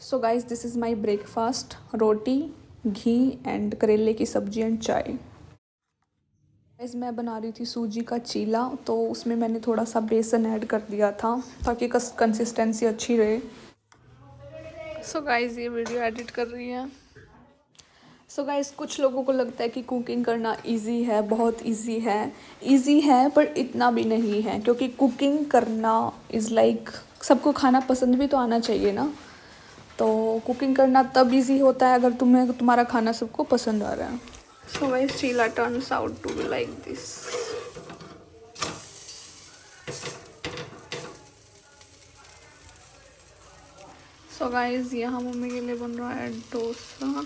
So guys this is my breakfast, roti, ghee and करेले की सब्जी एंड चाय। गाइस मैं बना रही थी सूजी का चीला, तो उसमें मैंने थोड़ा सा बेसन ऐड कर दिया था ताकि कंसिस्टेंसी अच्छी रहे। सो गाइस ये वीडियो एडिट कर रही है। सो गाइस कुछ लोगों को लगता है कि कुकिंग करना इजी है, बहुत इजी है पर इतना भी नहीं है, क्योंकि कुकिंग करना इज़ लाइक सबको खाना पसंद भी तो आना चाहिए ना। तो कुकिंग करना तब इजी होता है अगर तुम्हारा खाना सबको पसंद आ रहा है। So guys cheela turns out to be like this. So guys यहाँ मम्मी के लिए बन रहा है डोसा।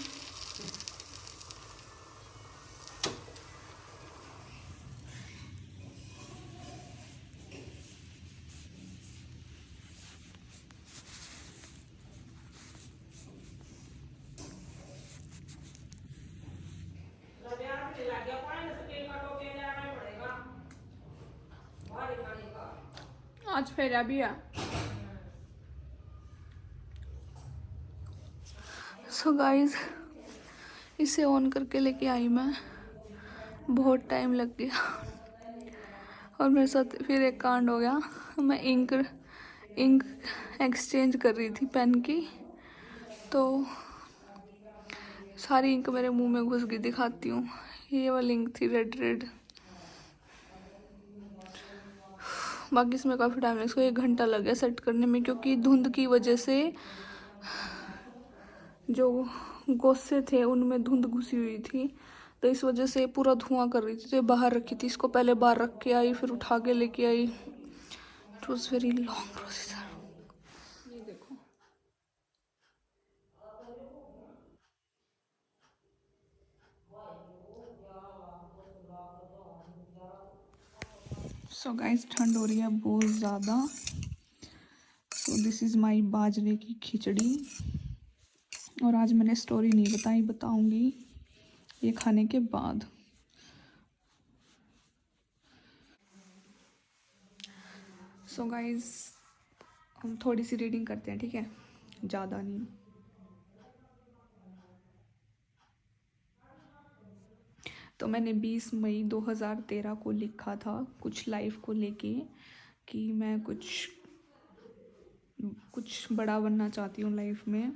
आज फेरा भी है। सो गाइस इसे ऑन करके लेके आई मैं, बहुत टाइम लग गया और मेरे साथ फिर एक कांड हो गया। मैं इंक एक्सचेंज कर रही थी पेन की, तो सारी इंक मेरे मुंह में घुस गई। दिखाती हूँ, ये वाली इंक थी रेड रेड। बाकी इसमें काफ़ी टाइम लगा, इसको 1 घंटा लग गया सेट करने में, क्योंकि धुंध की वजह से जो गोसे थे उनमें धुंध घुसी हुई थी, तो इस वजह से पूरा धुआं कर रही थी। तो ये बाहर रखी थी, इसको पहले बाहर रख के आई, फिर उठा के लेके आई। It was very long procedure. ये देखो, सो गाइस ठंड हो रही है बहुत ज़्यादा। सो दिस इज़ माई बाजरे की खिचड़ी। और आज मैंने स्टोरी नहीं बताई, बताऊंगी ये खाने के बाद। सो गाइस हम थोड़ी सी रीडिंग करते हैं, ठीक है, ज़्यादा नहीं। तो मैंने 20 मई 2013 को लिखा था कुछ लाइफ को लेके कि मैं कुछ बड़ा बनना चाहती हूँ लाइफ में,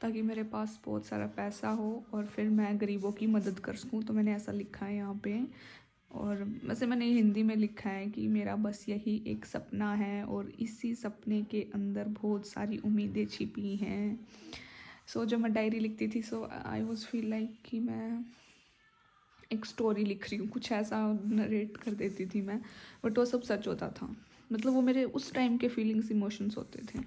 ताकि मेरे पास बहुत सारा पैसा हो और फिर मैं गरीबों की मदद कर सकूँ। तो मैंने ऐसा लिखा है यहाँ पे, और वैसे मैंने हिंदी में लिखा है कि मेरा बस यही एक सपना है और इसी सपने के अंदर बहुत सारी उम्मीदें छिपी हैं। सो जब मैं डायरी लिखती थी, सो आई वॉज फील लाइक कि मैं एक स्टोरी लिख रही हूँ, कुछ ऐसा नरेट कर देती थी मैं, बट वो सब सच होता था। मतलब वो मेरे उस टाइम के फीलिंग्स इमोशंस होते थे।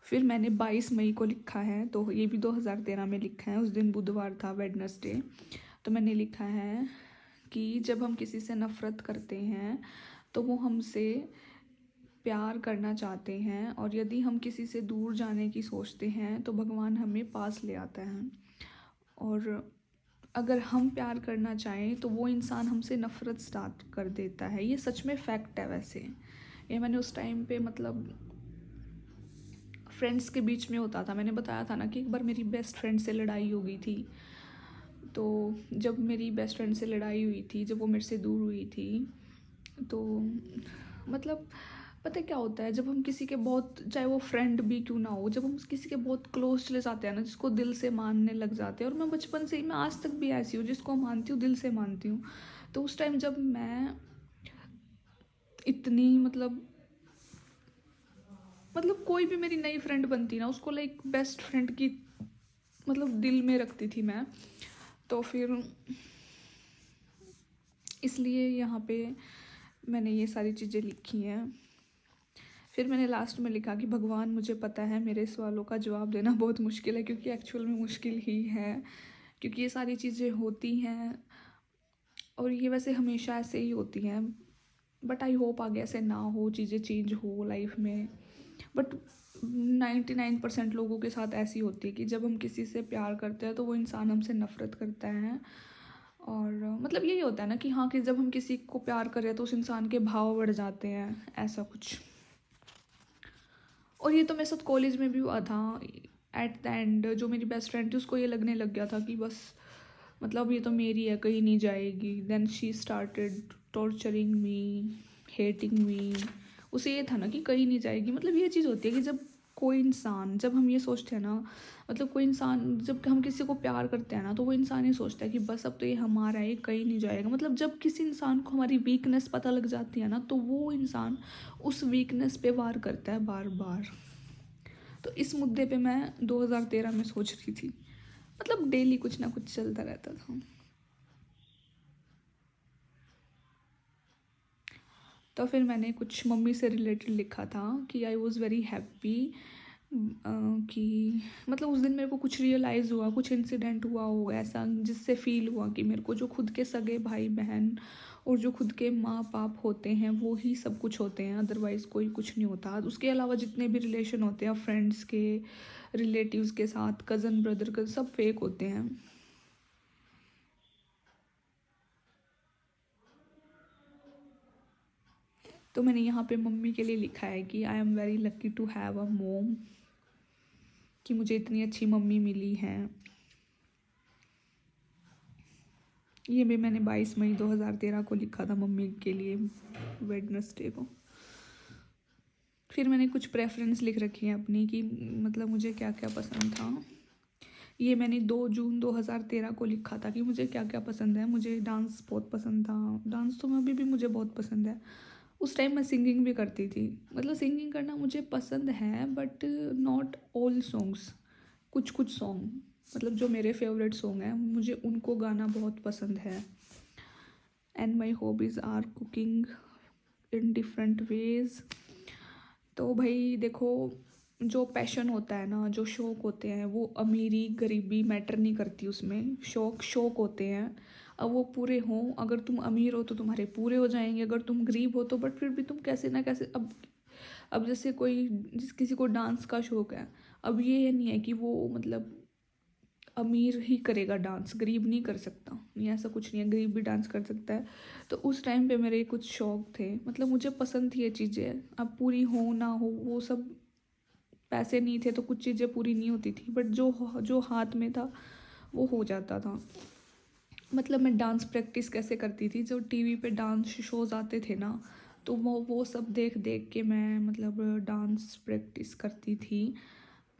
फिर मैंने 22 मई को लिखा है, तो ये भी 2013 में लिखा है, उस दिन बुधवार था, वेडनेसडे। तो मैंने लिखा है कि जब हम किसी से नफ़रत करते हैं तो वो हमसे प्यार करना चाहते हैं, और यदि हम किसी से दूर जाने की सोचते हैं तो भगवान हमें पास ले आता है। और अगर हम प्यार करना चाहें तो वो इंसान हमसे नफ़रत स्टार्ट कर देता है। ये सच में फैक्ट है। वैसे ये मैंने उस टाइम पे, मतलब फ्रेंड्स के बीच में होता था। मैंने बताया था ना कि एक बार मेरी बेस्ट फ्रेंड से लड़ाई हो गई थी। तो जब मेरी बेस्ट फ्रेंड से लड़ाई हुई थी, जब वो मेरे से दूर हुई थी, तो मतलब पता है क्या होता है, जब हम किसी के बहुत, चाहे वो फ्रेंड भी क्यों ना हो, जब हम किसी के बहुत क्लोज चले जाते हैं ना, जिसको दिल से मानने लग जाते हैं, और मैं बचपन से ही, मैं आज तक भी ऐसी हूँ, जिसको मानती हूँ दिल से मानती हूँ। तो उस टाइम जब मैं इतनी, मतलब कोई भी मेरी नई फ्रेंड बनती ना, उसको लाइक बेस्ट फ्रेंड की मतलब दिल में रखती थी मैं। तो फिर इसलिए यहाँ पे मैंने ये सारी चीज़ें लिखी हैं। फिर मैंने लास्ट में लिखा कि भगवान मुझे पता है मेरे सवालों का जवाब देना बहुत मुश्किल है, क्योंकि एक्चुअल में मुश्किल ही है, क्योंकि ये सारी चीज़ें होती हैं और ये वैसे हमेशा ऐसे ही होती हैं। बट आई होप आगे ऐसे ना हो, चीज़ें चेंज हो लाइफ में। बट 99% लोगों के साथ ऐसी होती है कि जब हम किसी से प्यार करते हैं तो वो इंसान हमसे नफ़रत करता है। और मतलब यही होता है ना कि हाँ, कि जब हम किसी को प्यार करें तो उस इंसान के भाव बढ़ जाते हैं, ऐसा कुछ। और ये तो मेरे साथ कॉलेज में भी हुआ था। एट द एंड जो मेरी बेस्ट फ्रेंड थी उसको ये लगने लग गया था कि बस मतलब ये तो मेरी है, कहीं नहीं जाएगी। Then she started torturing me, hating me. उसे ये था ना कि कहीं नहीं जाएगी। मतलब ये चीज़ होती है कि जब कोई इंसान, जब हम ये सोचते हैं ना, मतलब कोई इंसान जब हम किसी को प्यार करते हैं ना, तो वो इंसान ये सोचता है कि बस अब तो ये हमारा है, कहीं नहीं जाएगा। मतलब जब किसी इंसान को हमारी वीकनेस पता लग जाती है ना, तो वो इंसान उस वीकनेस पे वार करता है बार बार। तो इस मुद्दे पे मैं 2013 में सोच रही थी। मतलब डेली कुछ ना कुछ चलता रहता था। तो फिर मैंने कुछ मम्मी से रिलेटेड लिखा था कि आई वॉज़ वेरी हैप्पी कि मतलब उस दिन मेरे को कुछ रियलाइज़ हुआ, कुछ इंसिडेंट हुआ होगा ऐसा जिससे फील हुआ कि मेरे को जो खुद के सगे भाई बहन और जो खुद के माँ बाप होते हैं वो ही सब कुछ होते हैं, अदरवाइज़ कोई कुछ नहीं होता। उसके अलावा जितने भी रिलेशन होते हैं फ्रेंड्स के, रिलेटिव्स के साथ, कज़न ब्रदर के, सब फेक होते हैं। तो मैंने यहाँ पे मम्मी के लिए लिखा है कि I am very lucky to have a mom, कि मुझे इतनी अच्छी मम्मी मिली है। ये भी मैंने 22 मई 2013 को लिखा था मम्मी के लिए, वेडनेसडे को। फिर मैंने कुछ प्रेफरेंस लिख रखी है अपनी कि मतलब मुझे क्या क्या पसंद था। ये मैंने 2 जून 2013 को लिखा था कि मुझे क्या क्या पसंद है। मुझे डांस बहुत पसंद था, डांस तो अभी भी मुझे बहुत पसंद है। उस टाइम मैं सिंगिंग भी करती थी। मतलब सिंगिंग करना मुझे पसंद है बट नॉट ऑल सॉन्ग्स, कुछ कुछ सॉन्ग, मतलब जो मेरे फेवरेट सॉन्ग हैं मुझे उनको गाना बहुत पसंद है। And my hobbies are cooking in different ways. तो भाई देखो, जो पैशन होता है ना, जो शौक़ होते हैं, वो अमीरी गरीबी मैटर नहीं करती उसमें। शौक़ शौक़ होते हैं, अब वो पूरे हों। अगर तुम अमीर हो तो तुम्हारे पूरे हो जाएंगे, अगर तुम गरीब हो तो बट फिर भी तुम कैसे ना कैसे। अब जैसे जिस किसी को डांस का शौक़ है, अब ये नहीं है कि वो मतलब अमीर ही करेगा डांस, गरीब नहीं कर सकता। नहीं, ऐसा कुछ नहीं है, गरीब भी डांस कर सकता है। तो उस टाइम पे मेरे कुछ शौक़ थे, मतलब मुझे पसंद थी ये चीज़ें। अब पूरी हो ना हो वो सब, पैसे नहीं थे तो कुछ चीज़ें पूरी नहीं होती थी, बट जो जो हाथ में था वो हो जाता था। मतलब मैं डांस प्रैक्टिस कैसे करती थी, जो टीवी पे डांस शोज आते थे ना, तो वो सब देख देख के मैं मतलब डांस प्रैक्टिस करती थी।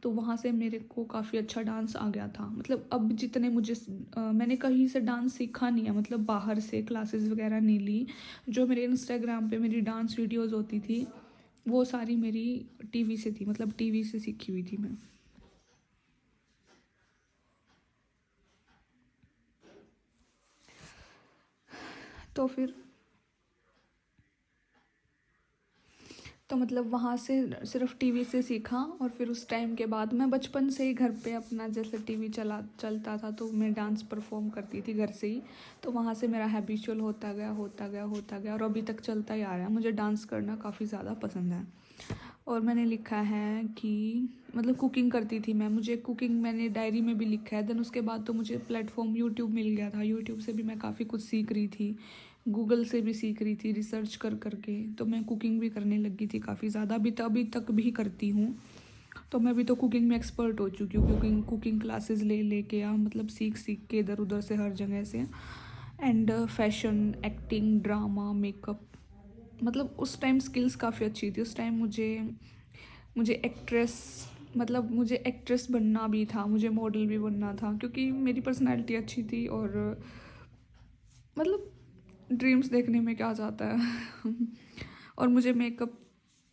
तो वहाँ से मेरे को काफ़ी अच्छा डांस आ गया था। मतलब अब जितने मैंने कहीं से डांस सीखा नहीं है, मतलब बाहर से क्लासेस वगैरह नहीं ली। जो मेरे इंस्टाग्राम पे मेरी डांस वीडियोस होती थी वो सारी मेरी टीवी से थी, मतलब टीवी से सीखी हुई थी मैं। तो फिर तो मतलब वहाँ से सिर्फ टीवी से सीखा। और फिर उस टाइम के बाद मैं बचपन से ही घर पे अपना जैसे टीवी चलता था तो मैं डांस परफॉर्म करती थी घर से ही। तो वहाँ से मेरा हैबिचुअल होता गया होता गया होता गया और अभी तक चलता ही आ रहा है। मुझे डांस करना काफ़ी ज़्यादा पसंद है। और मैंने लिखा है कि मतलब कुकिंग करती थी मैं, मुझे कुकिंग मैंने डायरी में भी लिखा है। देन उसके बाद तो मुझे प्लेटफॉर्म यूट्यूब मिल गया था, यूट्यूब से भी मैं काफ़ी कुछ सीख रही थी, गूगल से भी सीख रही थी रिसर्च कर करके। तो मैं कुकिंग भी करने लगी थी काफ़ी ज़्यादा, अभी तक भी करती हूँ। तो मैं अभी तो कुकिंग में एक्सपर्ट हो चुकी हूँ, कुकिंग क्लासेस ले लेके या मतलब सीख सीख के इधर उधर से हर जगह से। And fashion, acting, drama, makeup, मतलब उस टाइम स्किल्स काफ़ी अच्छी थी। उस टाइम मुझे एक्ट्रेस, मतलब मुझे एक्ट्रेस बनना भी था, मुझे मॉडल भी बनना था, क्योंकि मेरी पर्सनैलिटी अच्छी थी। और मतलब ड्रीम्स देखने में क्या जाता है। और मुझे मेकअप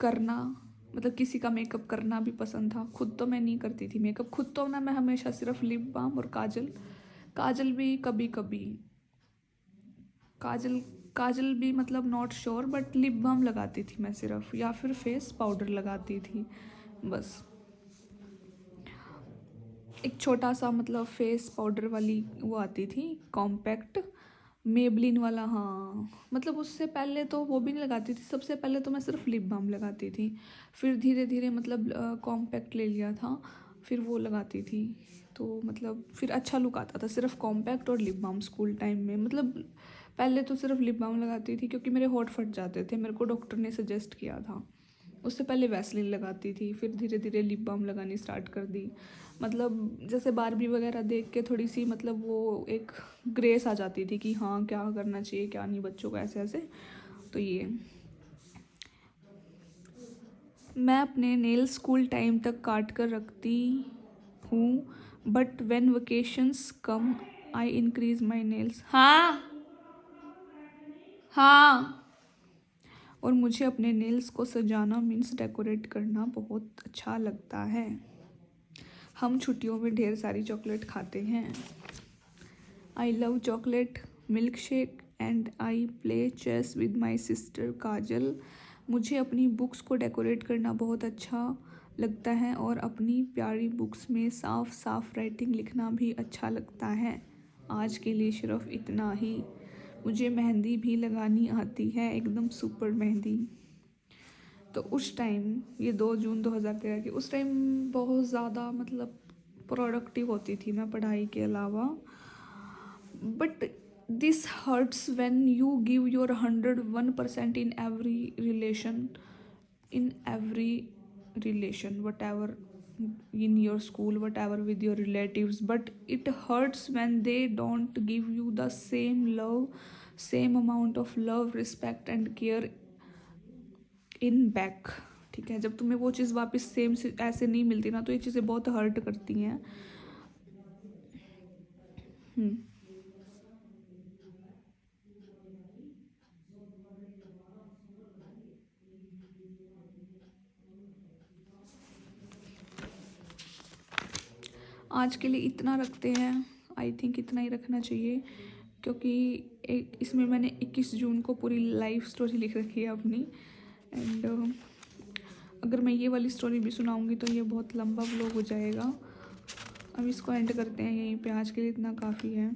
करना, मतलब किसी का मेकअप करना भी पसंद था। खुद तो मैं नहीं करती थी मेकअप, खुद तो ना, मैं हमेशा सिर्फ लिप बाम और काजल, काजल भी कभी कभी, काजल काजल भी मतलब not sure, but lip balm लगाती थी मैं सिर्फ, या फिर फेस पाउडर लगाती थी बस। एक छोटा सा मतलब फेस पाउडर वाली वो आती थी, कॉम्पैक्ट मेबलिन वाला, हाँ। मतलब उससे पहले तो वो भी नहीं लगाती थी, सबसे पहले तो मैं सिर्फ लिप बाम लगाती थी। फिर धीरे धीरे मतलब कॉम्पैक्ट ले लिया था, फिर वो लगाती थी। तो मतलब फिर अच्छा लुक आता था सिर्फ कॉम्पैक्ट और लिप बाम स्कूल टाइम में। मतलब पहले तो सिर्फ लिप बाम लगाती थी क्योंकि मेरे होंठ फट जाते थे, मेरे को डॉक्टर ने सजेस्ट किया था। उससे पहले वैसलीन लगाती थी, फिर धीरे धीरे लिप बाम लगानी स्टार्ट कर दी। मतलब जैसे बारबी वगैरह देख के थोड़ी सी मतलब वो एक ग्रेस आ जाती थी कि हाँ क्या करना चाहिए क्या नहीं बच्चों को, ऐसे ऐसे। तो ये मैं अपने नेल्स स्कूल टाइम तक काट कर रखती हूँ, but when vacations come I increase my nails. हाँ हाँ। और मुझे अपने नेल्स को सजाना मीन्स डेकोरेट करना बहुत अच्छा लगता है। हम छुट्टियों में ढेर सारी चॉकलेट खाते हैं। I love chocolate milk shake and I play chess with my sister Kajal. मुझे अपनी बुक्स को डेकोरेट करना बहुत अच्छा लगता है और अपनी प्यारी बुक्स में साफ साफ राइटिंग लिखना भी अच्छा लगता है। आज के लिए सिर्फ इतना ही। मुझे मेहंदी भी लगानी आती है, एकदम सुपर मेहंदी। तो उस टाइम ये 2 जून 2013 की, उस टाइम बहुत ज़्यादा मतलब प्रोडक्टिव होती थी मैं पढ़ाई के अलावा। But this hurts when you give your 101% in every relation whatever in your school whatever with your relatives, but it hurts when they don't give you the same amount of love, respect and care in back. ठीक है, जब तुम्हें वो चीज़ वापस same से ऐसे नहीं मिलती ना, तो ये चीज़ें बहुत हर्ट करती हैं। आज के लिए इतना रखते हैं, आई थिंक इतना ही रखना चाहिए, क्योंकि एक इसमें मैंने 21 जून को पूरी लाइफ स्टोरी लिख रखी है अपनी। एंड अगर मैं ये वाली स्टोरी भी सुनाऊंगी तो ये बहुत लंबा व्लॉग हो जाएगा। अब इसको एंड करते हैं यहीं पे, आज के लिए इतना काफ़ी है।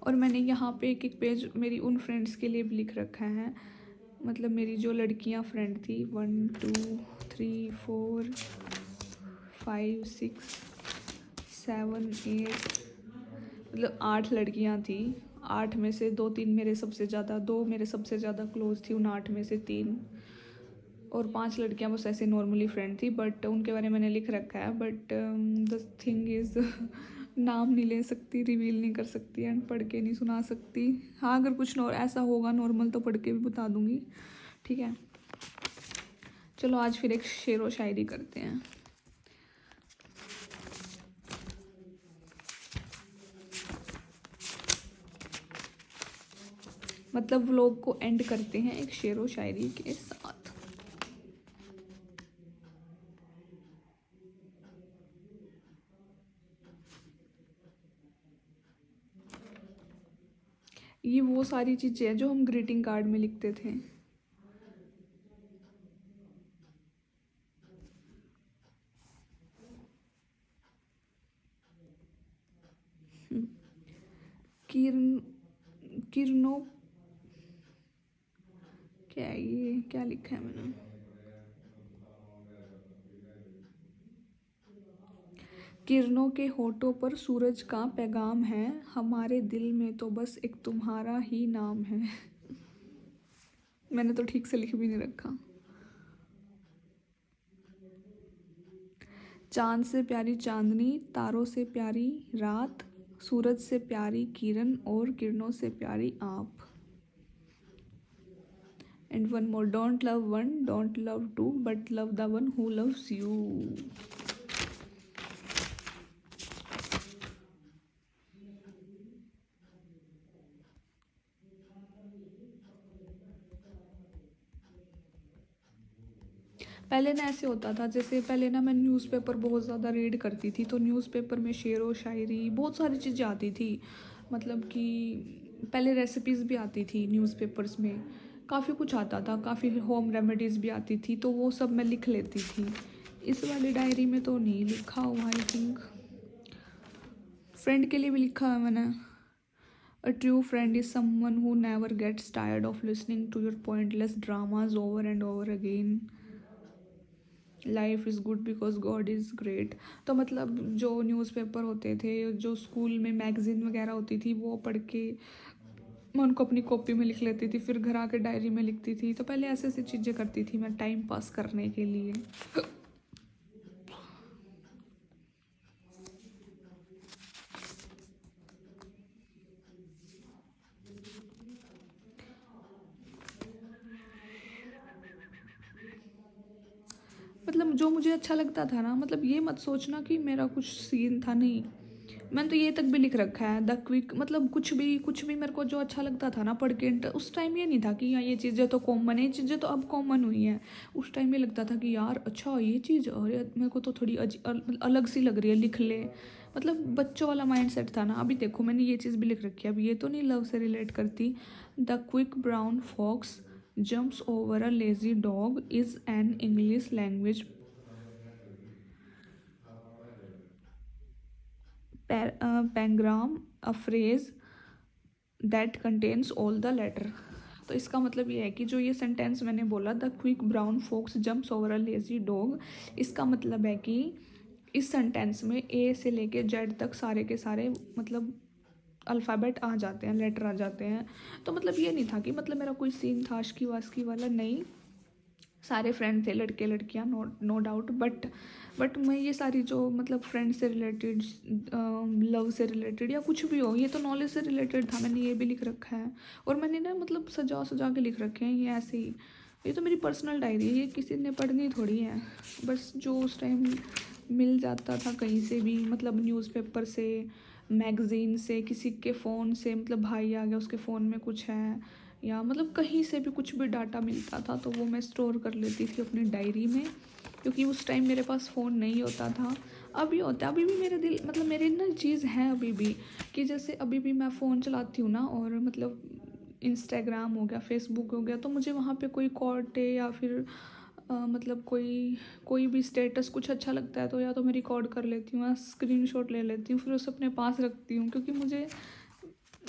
और मैंने यहाँ पे एक एक पेज मेरी उन फ्रेंड्स के लिए भी लिख रखा है, मतलब मेरी जो लड़कियाँ फ्रेंड थी 1 2 3 4 5 6 7 8, मतलब 8 लड़कियाँ थी। 8 में से 2 3 मेरे सबसे ज़्यादा, 2 मेरे सबसे ज़्यादा क्लोज थी उन 8 में से 3, और 5 लड़कियाँ बस ऐसे नॉर्मली फ्रेंड थी, बट उनके बारे में मैंने लिख रखा है। बट द थिंग इज़ नाम नहीं ले सकती, रिवील नहीं कर सकती एंड पढ़ के नहीं सुना सकती। हाँ अगर कुछ ऐसा होगा नॉर्मल तो पढ़ के भी बता दूँगी, ठीक है। चलो आज फिर एक शेर व शायरी करते हैं। मतलब व्लॉग को एंड करते हैं एक शेर व शायरी के साथ। ये वो सारी चीज़ें हैं जो हम ग्रीटिंग कार्ड में लिखते थे। किरण किरणों, क्या है ये, क्या लिखा है मैंने? किरणों के होठों पर सूरज का पैगाम है, हमारे दिल में तो बस एक तुम्हारा ही नाम है। मैंने तो ठीक से लिख भी नहीं रखा। चांद से प्यारी चांदनी, तारों से प्यारी रात, सूरज से प्यारी किरण और किरणों से प्यारी आप। And one more, don't love one, don't love two, but love the one who loves you. पहले ना ऐसे होता था, जैसे पहले ना मैं न्यूज़पेपर बहुत ज़्यादा रीड करती थी, तो न्यूज़पेपर में शेर व शायरी बहुत सारी चीज़ें आती थी। मतलब कि पहले रेसिपीज़ भी आती थी न्यूज़पेपर्स में, काफ़ी कुछ आता था, काफ़ी होम रेमेडीज़ भी आती थी, तो वो सब मैं लिख लेती थी। इस वाली डायरी में तो नहीं लिखा हुआ, आई थिंक फ्रेंड के लिए भी लिखा है मैंने। A true friend is someone who never gets tired of listening to your pointless dramas over and over again. Life is good because God is great. तो मतलब जो न्यूज़पेपर होते थे, जो स्कूल में मैगज़ीन वगैरह होती थी, वो पढ़ के मैं उनको अपनी कॉपी में लिख लेती थी, फिर घर आके डायरी में लिखती थी। तो पहले ऐसे ऐसी चीज़ें करती थी मैं टाइम पास करने के लिए। मतलब जो मुझे अच्छा लगता था ना, मतलब ये मत सोचना कि मेरा कुछ सीन था, नहीं। मैंने तो ये तक भी लिख रखा है द क्विक, मतलब कुछ भी मेरे को जो अच्छा लगता था ना पढ़ के, उस टाइम ये नहीं था कि यार ये चीज़ें तो कॉमन है, ये चीज़ें तो अब कॉमन हुई हैं। उस टाइम ये लगता था कि यार अच्छा ये चीज़, अरे मेरे को तो थोड़ी अलग सी लग रही है, लिख ले। मतलब बच्चों वाला माइंड सेट था ना। अभी देखो मैंने ये चीज़ भी लिख रखी है, अब ये तो नहीं लव से रिलेट करती। The quick brown fox jumps over a lazy dog is an English language pangram, a phrase that contains all the letter। तो इसका मतलब ये है कि जो ये सेंटेंस मैंने बोला, the quick brown fox jumps over a lazy dog, इसका मतलब है कि इस सेंटेंस में ए से लेके जेड तक सारे के सारे मतलब अल्फ़ाबेट आ जाते हैं, लेटर आ जाते हैं। तो मतलब ये नहीं था कि मतलब मेरा कोई सीन था आशिकी वास्की वाला, नहीं। सारे फ्रेंड थे, लड़के लड़कियां, नो डाउट, बट मैं ये सारी जो मतलब फ्रेंड से रिलेटेड, लव से रिलेटेड या कुछ भी हो, ये तो नॉलेज से रिलेटेड था। मैंने ये भी लिख रखा है, और मैंने ना मतलब सजा सजा के लिख रखे हैं ये ऐसे ही। ये तो मेरी पर्सनल डायरी है, ये किसी ने पढ़नी थोड़ी है। बस जो उस टाइम मिल जाता था कहीं से भी, मतलब न्यूज़पेपर से, मैगज़ीन से, किसी के फ़ोन से, मतलब भाई आ गया उसके फ़ोन में कुछ है, या मतलब कहीं से भी कुछ भी डाटा मिलता था तो वो मैं स्टोर कर लेती थी अपनी डायरी में। क्योंकि उस टाइम मेरे पास फ़ोन नहीं होता था। अभी होता है, अभी भी मेरे दिल मतलब मेरे ना चीज़ है अभी भी, कि जैसे अभी भी मैं फ़ोन चलाती हूँ ना, और मतलब इंस्टाग्राम हो गया, फेसबुक हो गया, तो मुझे वहाँ पे कोई कोट या फिर मतलब कोई भी स्टेटस कुछ अच्छा लगता है तो या तो मैं रिकॉर्ड कर लेती हूँ या स्क्रीनशॉट ले लेती हूँ, फिर उसे अपने पास रखती हूँ। क्योंकि मुझे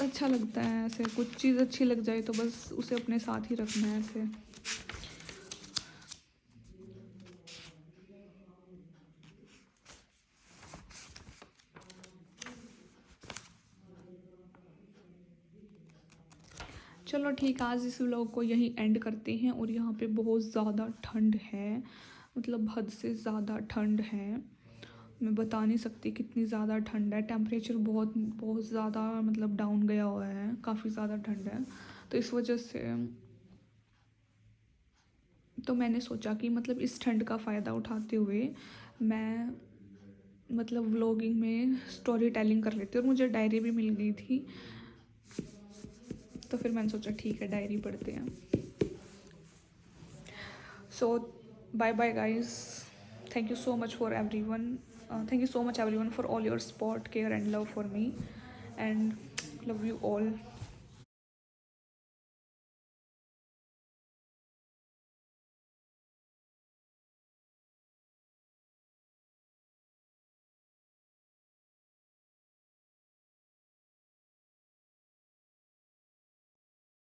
अच्छा लगता है ऐसे, कुछ चीज़ अच्छी लग जाए तो बस उसे अपने साथ ही रखना है ऐसे। चलो ठीक है, आज इस व्लॉग को यहीं एंड करते हैं। और यहाँ पे बहुत ज़्यादा ठंड है, मतलब हद से ज़्यादा ठंड है। मैं बता नहीं सकती कितनी ज़्यादा ठंड है। टेम्परेचर बहुत बहुत ज़्यादा मतलब डाउन गया हुआ है, काफ़ी ज़्यादा ठंड है। तो इस वजह से तो मैंने सोचा कि मतलब इस ठंड का फ़ायदा उठाते हुए मैं मतलब व्लॉगिंग में स्टोरी टेलिंग कर लेती हूँ। और मुझे डायरी भी मिल गई थी, तो फिर मैंने सोचा ठीक है डायरी पढ़ते हैं। So bye bye guys, thank you so much for everyone, thank you so much everyone for all your support, care and love for me, and love you all।